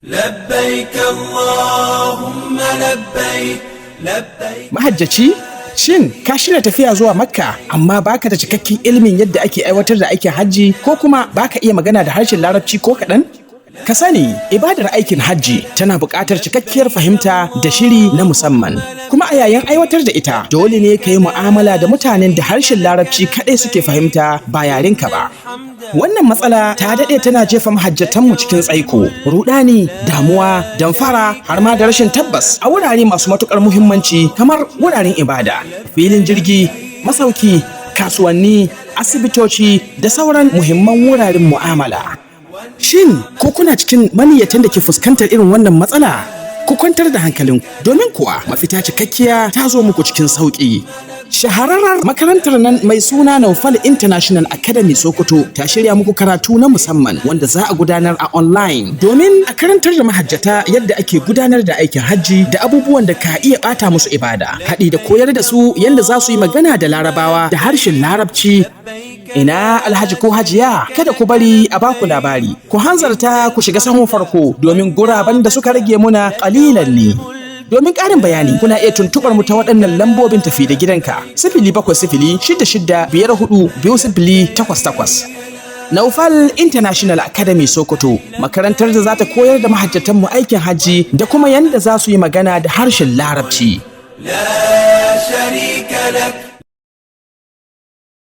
لبيك اللهم لبيك لبيك. Mahajjaci, shin ka shirya tafiya zuwa Makka amma baka da cikakken ilimin yadda ake aiwatar da aikin hajji ko kuma baka iya magana da harshen Larabci ko kaɗan? Ka sani, ibadar aikin hajji tana buƙatar cikakkiyar fahimta da shiri na musamman. Kuma a yayin aiwatar da ita, dole ne ka yi mu'amala da mutanen da harshen Larabci kaɗai suke fahimta ba yarenka ba. Wannan matsala ta daɗe tana jefa mahajjatanmu cikin tsaiko, ruɗani, damuwa, damfara har ma da rashin tabbas a wurare masu matuƙar muhimmanci kamar wuraren ibada, filin jirgi, masauki, kasuwanni, asibitoci da sauran muhimman wuraren mu'amala. Shin ko kuna cikin maniyyatan da ke fuskantar irin wannan matsala? Ku kwantar da hankalinku, domin kuwa mafita cikakkiya ta zo muku cikin sauƙi. Shahararrar makarantar nan mai suna NAUFAL International Academy Sokoto ta shirya muku karatu na musamman wanda za a gudanar a online domin a karantar da mahajjata yadda ake gudanar da aikin hajji da abubuwan da ka iya ɓata musu ibada, haɗi da koyar da su yadda za su yi magana da Larabawa da harshen Larabci. Ina Alhaji ko Hajiya, kada ku bari a baku labari, ku hanzarta ku shiga sahun farko domin guraben da suka rage muna ƙalilan ne. Domin ƙarin bayani kuna iya tuntuɓar mu ta waɗannan lambobin tafi da gidanka 0706642088. NAUFAL International Academy Sokoto, makarantar da za ta koyar da mahajjatan mu aikin hajji da kuma yanda za su yi magana da harshen Larabci. لا شريك لك